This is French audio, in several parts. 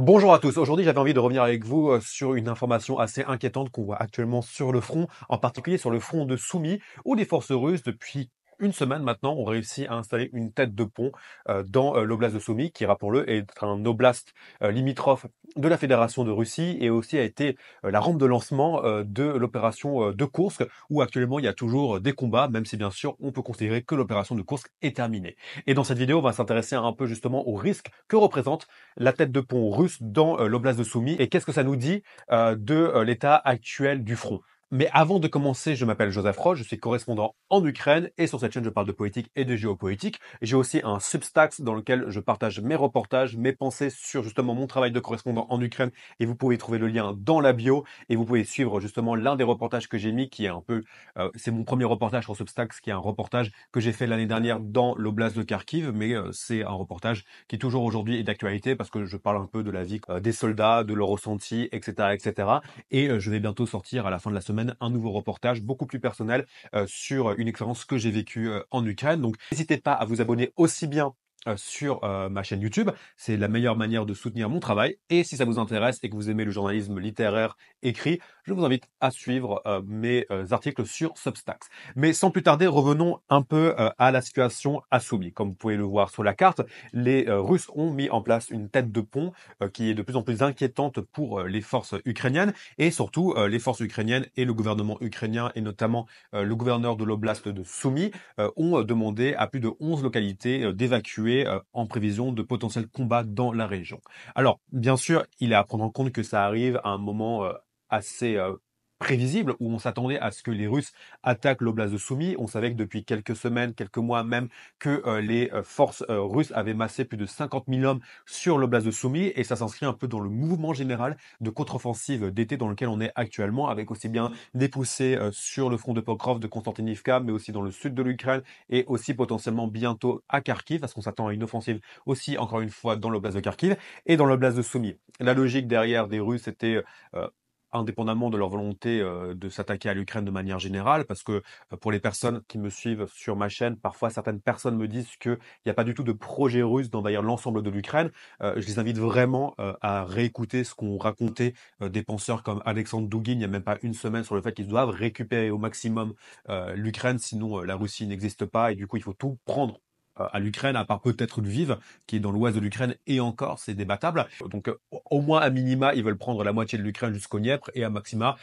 Bonjour à tous. Aujourd'hui, j'avais envie de revenir avec vous sur une information assez inquiétante qu'on voit actuellement sur le front, en particulier sur le front de Soumy, où les forces russes, depuis une semaine maintenant, ont réussi à installer une tête de pont dans l'oblast de Soumy, qui, rappelons-le, est un oblast limitrophe de la Fédération de Russie et aussi a été la rampe de lancement de l'opération de Koursk, où actuellement il y a toujours des combats, même si bien sûr on peut considérer que l'opération de Koursk est terminée. Et dans cette vidéo, on va s'intéresser un peu justement aux risques que représente la tête de pont russe dans l'oblast de Soumy et qu'est-ce que ça nous dit de l'état actuel du front. Mais avant de commencer, je m'appelle Joseph Roche, je suis correspondant en Ukraine et sur cette chaîne, je parle de politique et de géopolitique. J'ai aussi un Substack dans lequel je partage mes reportages, mes pensées sur justement mon travail de correspondant en Ukraine et vous pouvez trouver le lien dans la bio et vous pouvez suivre justement l'un des reportages que j'ai mis qui est un peu, c'est mon premier reportage sur Substack, qui est un reportage que j'ai fait l'année dernière dans l'oblast de Kharkiv, mais c'est un reportage qui toujours aujourd'hui est d'actualité parce que je parle un peu de la vie des soldats, de leur ressenti, etc., etc. Et je vais bientôt sortir à la fin de la semaine un nouveau reportage beaucoup plus personnel sur une expérience que j'ai vécue en Ukraine. Donc n'hésitez pas à vous abonner aussi bien sur ma chaîne YouTube. C'est la meilleure manière de soutenir mon travail. Et si ça vous intéresse et que vous aimez le journalisme littéraire écrit, je vous invite à suivre mes articles sur Substack. Mais sans plus tarder, revenons un peu à la situation à Soumy. Comme vous pouvez le voir sur la carte, les Russes ont mis en place une tête de pont qui est de plus en plus inquiétante pour les forces ukrainiennes et surtout les forces ukrainiennes et le gouvernement ukrainien et notamment le gouverneur de l'oblast de Soumy ont demandé à plus de 11 localités d'évacuer en prévision de potentiels combats dans la région. Alors, bien sûr, il est à prendre en compte que ça arrive à un moment assez prévisible où on s'attendait à ce que les Russes attaquent l'oblast de Soumy. On savait que depuis quelques semaines, quelques mois même, que les forces russes avaient massé plus de 50 000 hommes sur l'oblast de Soumy et ça s'inscrit un peu dans le mouvement général de contre-offensive d'été dans lequel on est actuellement, avec aussi bien des poussées sur le front de Pokrov, de Konstantinivka, mais aussi dans le sud de l'Ukraine et aussi potentiellement bientôt à Kharkiv, parce qu'on s'attend à une offensive aussi, encore une fois, dans l'oblast de Kharkiv et dans l'oblast de Soumy. La logique derrière des Russes était indépendamment de leur volonté de s'attaquer à l'Ukraine de manière générale, parce que pour les personnes qui me suivent sur ma chaîne, parfois certaines personnes me disent qu'il n'y a pas du tout de projet russe d'envahir l'ensemble de l'Ukraine. Je les invite vraiment à réécouter ce qu'ont raconté des penseurs comme Alexandre Douguin il n'y a même pas une semaine sur le fait qu'ils doivent récupérer au maximum l'Ukraine, sinon la Russie n'existe pas et du coup il faut tout prendre à l'Ukraine, à part peut-être Lviv, qui est dans l'ouest de l'Ukraine, et encore, c'est débattable. Donc, au moins, à minima, ils veulent prendre la moitié de l'Ukraine jusqu'au Dniepr, et à maxima,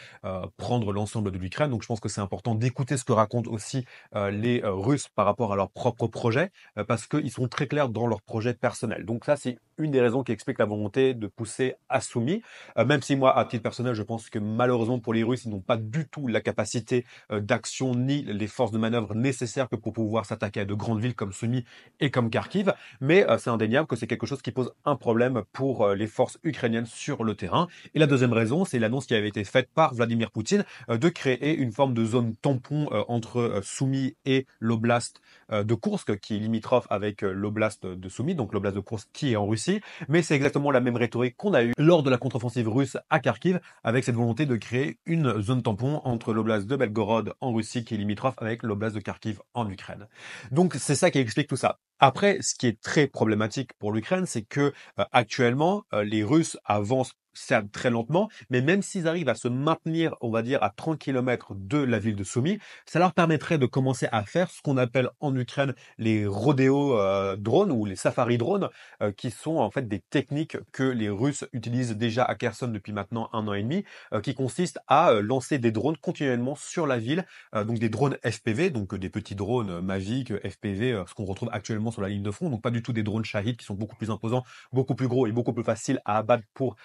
prendre l'ensemble de l'Ukraine. Donc, je pense que c'est important d'écouter ce que racontent aussi les Russes par rapport à leur propre projet, parce qu'ils sont très clairs dans leur projet personnel. Donc, ça, c'est une des raisons qui explique la volonté de pousser à Soumy, même si moi, à titre personnel, je pense que malheureusement pour les Russes, ils n'ont pas du tout la capacité d'action ni les forces de manœuvre nécessaires que pour pouvoir s'attaquer à de grandes villes comme Soumy et comme Kharkiv, mais c'est indéniable que c'est quelque chose qui pose un problème pour les forces ukrainiennes sur le terrain. Et la deuxième raison, c'est l'annonce qui avait été faite par Vladimir Poutine de créer une forme de zone tampon entre Soumy et l'oblast de Koursk, qui est limitrophe avec l'oblast de Soumy, donc l'oblast de Koursk qui est en Russie. Mais c'est exactement la même rhétorique qu'on a eue lors de la contre-offensive russe à Kharkiv, avec cette volonté de créer une zone tampon entre l'oblast de Belgorod en Russie, qui est limitrophe avec l'oblast de Kharkiv en Ukraine. Donc c'est ça qui explique tout ça. Après, ce qui est très problématique pour l'Ukraine, c'est que actuellement, les Russes avancent certes très lentement, mais même s'ils arrivent à se maintenir, on va dire, à 30 kilomètres de la ville de Soumy, ça leur permettrait de commencer à faire ce qu'on appelle en Ukraine les rodéos drones ou les safari drones, qui sont en fait des techniques que les Russes utilisent déjà à Kherson depuis maintenant 1 an et demi, qui consistent à lancer des drones continuellement sur la ville, donc des drones FPV, donc des petits drones Mavic, FPV, ce qu'on retrouve actuellement sur la ligne de front, donc pas du tout des drones Shahid qui sont beaucoup plus imposants, beaucoup plus gros et beaucoup plus faciles à abattre pour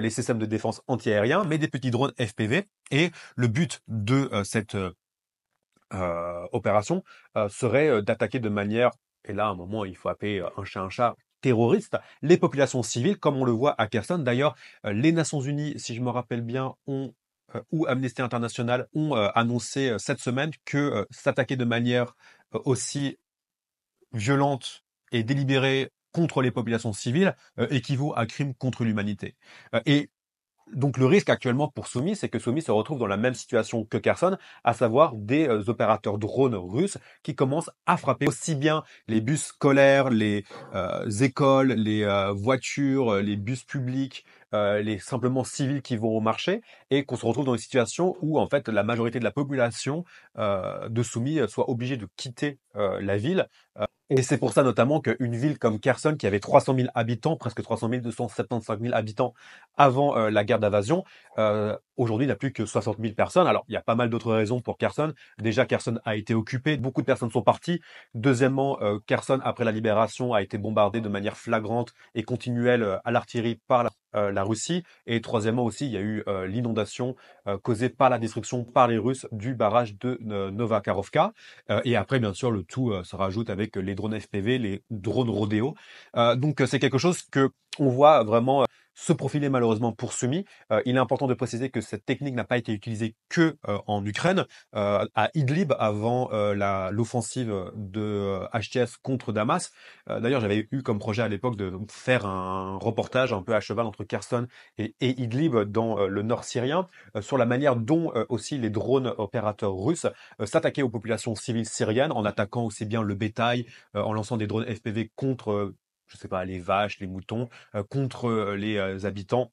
les systèmes de défense antiaériens, mais des petits drones FPV. Et le but de cette opération serait d'attaquer de manière, et là à un moment il faut appeler un chat, terroriste, les populations civiles, comme on le voit à Kherson. D'ailleurs, les Nations Unies, si je me rappelle bien, ont ou Amnesty International ont annoncé cette semaine que s'attaquer de manière aussi violente et délibérée contre les populations civiles équivaut à crime contre l'humanité. Et Donc le risque actuellement pour Soumis, c'est que Soumis se retrouve dans la même situation que Kherson, à savoir des opérateurs drones russes qui commencent à frapper aussi bien les bus scolaires, les écoles, les voitures, les bus publics, les simplement civils qui vont au marché, et qu'on se retrouve dans une situation où en fait la majorité de la population de Soumis soit obligée de quitter la ville. Et c'est pour ça notamment qu'une ville comme Kherson, qui avait 300 000 habitants, presque 300 275 000 habitants avant la guerre d'invasion, aujourd'hui n'a plus que 60 000 personnes. Alors, il y a pas mal d'autres raisons pour Kherson. Déjà, Kherson a été occupé, beaucoup de personnes sont parties. Deuxièmement, Kherson, après la libération, a été bombardé de manière flagrante et continuelle à l'artillerie par la Russie. Et troisièmement aussi, il y a eu l'inondation causée par la destruction par les Russes du barrage de Novakarovka. Et après, bien sûr, le tout se rajoute avec les drones FPV, les drones rodéo. Donc, c'est quelque chose que on voit vraiment se profiler malheureusement pour Sumi. Il est important de préciser que cette technique n'a pas été utilisée que en Ukraine, à Idlib avant l'offensive de HTS contre Damas. D'ailleurs, j'avais eu comme projet à l'époque de faire un reportage un peu à cheval entre Kherson et Idlib dans le nord syrien sur la manière dont aussi les drones opérateurs russes s'attaquer aux populations civiles syriennes en attaquant aussi bien le bétail, en lançant des drones FPV contre, je sais pas, les vaches, les moutons, contre les habitants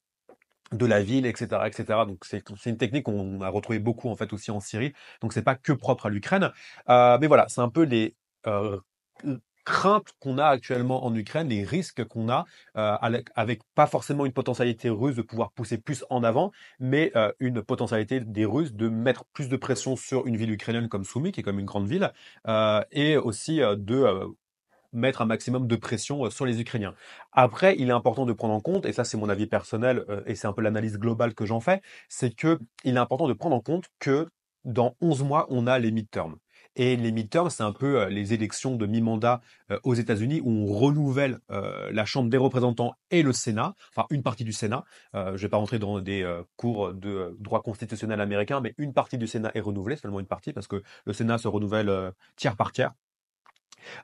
de la ville, etc., etc. Donc c'est une technique qu'on a retrouvée beaucoup en fait aussi en Syrie. Donc c'est pas que propre à l'Ukraine, mais voilà, c'est un peu les euh, craintes qu'on a actuellement en Ukraine, les risques qu'on a avec pas forcément une potentialité russe de pouvoir pousser plus en avant, mais une potentialité des Russes de mettre plus de pression sur une ville ukrainienne comme Soumy, qui est comme une grande ville, et aussi de mettre un maximum de pression sur les Ukrainiens. Après, il est important de prendre en compte, et ça c'est mon avis personnel, et c'est un peu l'analyse globale que j'en fais, c'est que il est important de prendre en compte que dans 11 mois, on a les midterms. Et les midterms, c'est un peu les élections de mi-mandat aux États-Unis où on renouvelle la Chambre des représentants et le Sénat, enfin une partie du Sénat. Je vais pas rentrer dans des cours de droit constitutionnel américain, mais une partie du Sénat est renouvelée, seulement une partie, parce que le Sénat se renouvelle tiers par tiers.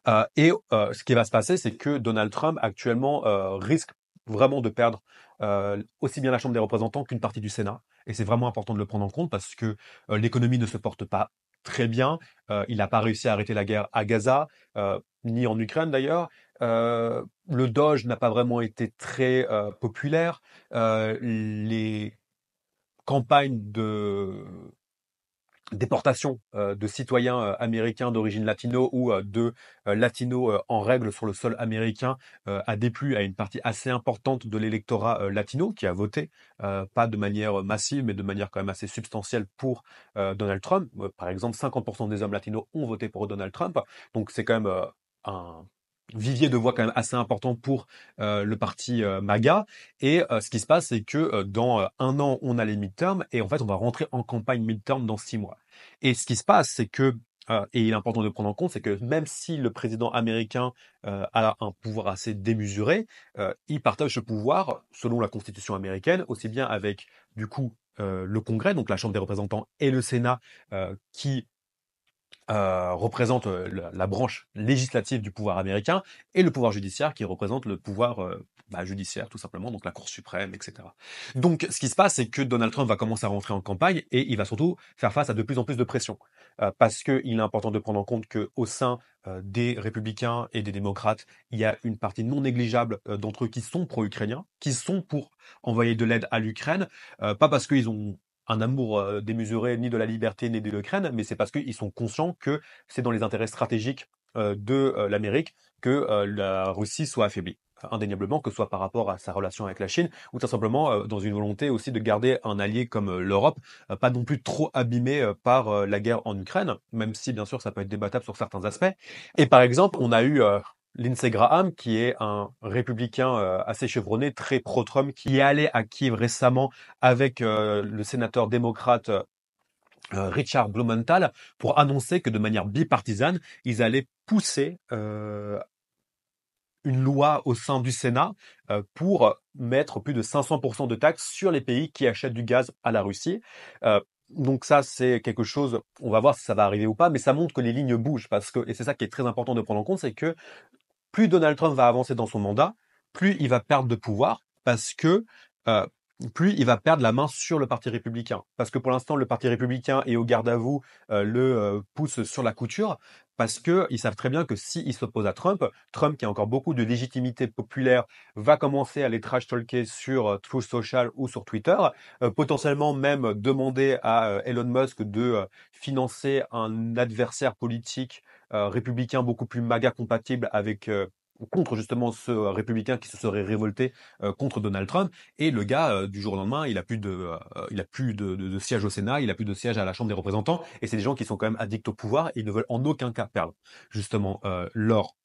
Ce qui va se passer, c'est que Donald Trump actuellement risque vraiment de perdre aussi bien la Chambre des représentants qu'une partie du Sénat. Et c'est vraiment important de le prendre en compte parce que l'économie ne se porte pas très bien. Il n'a pas réussi à arrêter la guerre à Gaza, ni en Ukraine d'ailleurs. Le Doge n'a pas vraiment été très populaire. Les campagnes de déportation de citoyens américains d'origine latino ou de latinos en règle sur le sol américain a déplu à une partie assez importante de l'électorat latino qui a voté, pas de manière massive, mais de manière quand même assez substantielle pour Donald Trump. Par exemple, 50% des hommes latinos ont voté pour Donald Trump. Donc c'est quand même un vivier de voix quand même assez important pour le parti MAGA. Et ce qui se passe, c'est que dans un an, on a les midterms et en fait, on va rentrer en campagne midterm dans 6 mois. Et ce qui se passe, c'est que, et il est important de prendre en compte, c'est que même si le président américain a un pouvoir assez démesuré, il partage ce pouvoir, selon la Constitution américaine, aussi bien avec, du coup, le Congrès, donc la Chambre des représentants, et le Sénat, qui représente la branche législative du pouvoir américain et le pouvoir judiciaire qui représente le pouvoir judiciaire tout simplement, donc la Cour suprême, etc. Donc ce qui se passe, c'est que Donald Trump va commencer à rentrer en campagne et il va surtout faire face à de plus en plus de pression parce qu'il est important de prendre en compte qu'au sein des républicains et des démocrates, il y a une partie non négligeable d'entre eux qui sont pro-ukrainiens, qui sont pour envoyer de l'aide à l'Ukraine, pas parce qu'ils ont un amour démesuré ni de la liberté ni de l'Ukraine, mais c'est parce qu'ils sont conscients que c'est dans les intérêts stratégiques de l'Amérique que la Russie soit affaiblie. Indéniablement, que ce soit par rapport à sa relation avec la Chine, ou tout simplement dans une volonté aussi de garder un allié comme l'Europe, pas non plus trop abîmé par la guerre en Ukraine, même si bien sûr ça peut être débattable sur certains aspects. Et par exemple, on a eu Lindsey Graham, qui est un républicain assez chevronné, très pro-Trump, qui est allé à Kiev récemment avec le sénateur démocrate Richard Blumenthal pour annoncer que de manière bipartisane, ils allaient pousser une loi au sein du Sénat pour mettre plus de 500% de taxes sur les pays qui achètent du gaz à la Russie. Donc ça, c'est quelque chose, on va voir si ça va arriver ou pas, mais ça montre que les lignes bougent parce que, et c'est ça qui est très important de prendre en compte, c'est que plus Donald Trump va avancer dans son mandat, plus il va perdre de pouvoir parce que plus il va perdre la main sur le parti républicain. Parce que pour l'instant, le parti républicain est au garde à vous, pousse sur la couture, parce qu'ils savent très bien que s'ils s'opposent à Trump, Trump, qui a encore beaucoup de légitimité populaire, va commencer à les trash talker sur Truth Social ou sur Twitter, potentiellement même demander à Elon Musk de financer un adversaire politique républicain beaucoup plus MAGA compatible avec contre justement ce républicain qui se serait révolté contre Donald Trump. Et le gars, du jour au lendemain, il a plus de siège au Sénat, il a plus de siège à la Chambre des représentants. Et c'est des gens qui sont quand même addicts au pouvoir et ils ne veulent en aucun cas perdre justement leur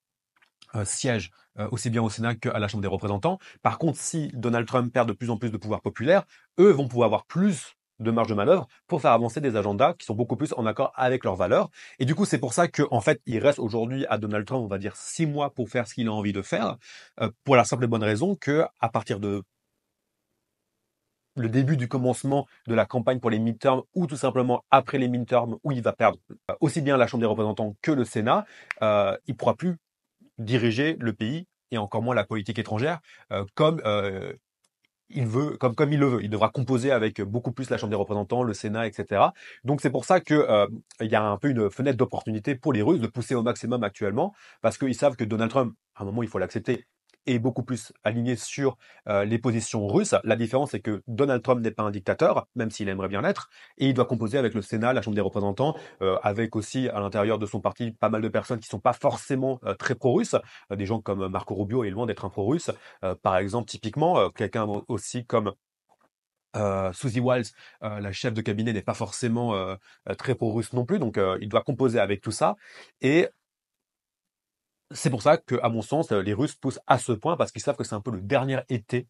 siège aussi bien au Sénat qu'à la Chambre des représentants. Par contre, si Donald Trump perd de plus en plus de pouvoir populaire, eux vont pouvoir avoir plus de marge de manœuvre pour faire avancer des agendas qui sont beaucoup plus en accord avec leurs valeurs. Et du coup, c'est pour ça qu'en fait, il reste aujourd'hui à Donald Trump, on va dire 6 mois pour faire ce qu'il a envie de faire, pour la simple et bonne raison que à partir de le début du commencement de la campagne pour les midterms ou tout simplement après les midterms où il va perdre aussi bien la Chambre des représentants que le Sénat, il pourra plus diriger le pays et encore moins la politique étrangère comme il veut, comme il le veut. Il devra composer avec beaucoup plus la Chambre des représentants, le Sénat, etc. Donc c'est pour ça que il y a un peu une fenêtre d'opportunité pour les Russes de pousser au maximum actuellement, parce qu'ils savent que Donald Trump, à un moment, il faut l'accepter, est beaucoup plus aligné sur les positions russes. La différence, c'est que Donald Trump n'est pas un dictateur, même s'il aimerait bien l'être, et il doit composer avec le Sénat, la Chambre des représentants, avec aussi à l'intérieur de son parti pas mal de personnes qui sont pas forcément très pro-russes, des gens comme Marco Rubio est loin d'être un pro-russe, par exemple, typiquement, quelqu'un aussi comme Suzy Wiles, la chef de cabinet, n'est pas forcément très pro-russe non plus, donc il doit composer avec tout ça. Et c'est pour ça que, à mon sens, les Russes poussent à ce point parce qu'ils savent que c'est un peu le dernier été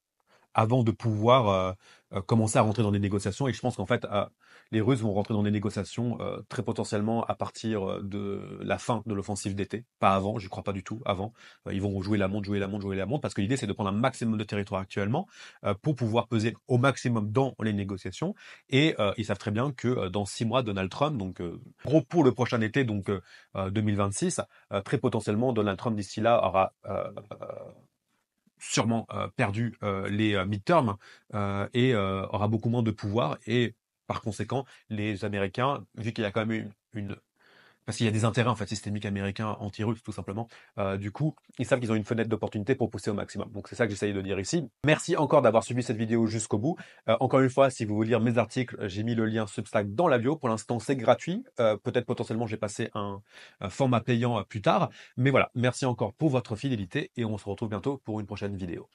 avant de pouvoir commencer à rentrer dans des négociations. Et je pense qu'en fait, les Russes vont rentrer dans des négociations très potentiellement à partir de la fin de l'offensive d'été. Pas avant, j'y crois pas du tout, avant. Ils vont jouer la montre, jouer la montre, jouer la montre, parce que l'idée, c'est de prendre un maximum de territoire actuellement pour pouvoir peser au maximum dans les négociations. Et ils savent très bien que dans 6 mois, Donald Trump, donc gros pour le prochain été, donc 2026, très potentiellement, Donald Trump d'ici là aura sûrement perdu les midterms et aura beaucoup moins de pouvoir. Et par conséquent, les Américains, vu qu'il y a quand même une parce qu'il y a des intérêts en fait systémiques américains anti-russes tout simplement. Du coup, ils savent qu'ils ont une fenêtre d'opportunité pour pousser au maximum. Donc c'est ça que j'essaye de dire ici. Merci encore d'avoir suivi cette vidéo jusqu'au bout. Encore une fois, si vous voulez lire mes articles, j'ai mis le lien Substack dans la bio. Pour l'instant, c'est gratuit. Peut-être potentiellement, j'ai passé un format payant plus tard. Mais voilà, merci encore pour votre fidélité et on se retrouve bientôt pour une prochaine vidéo.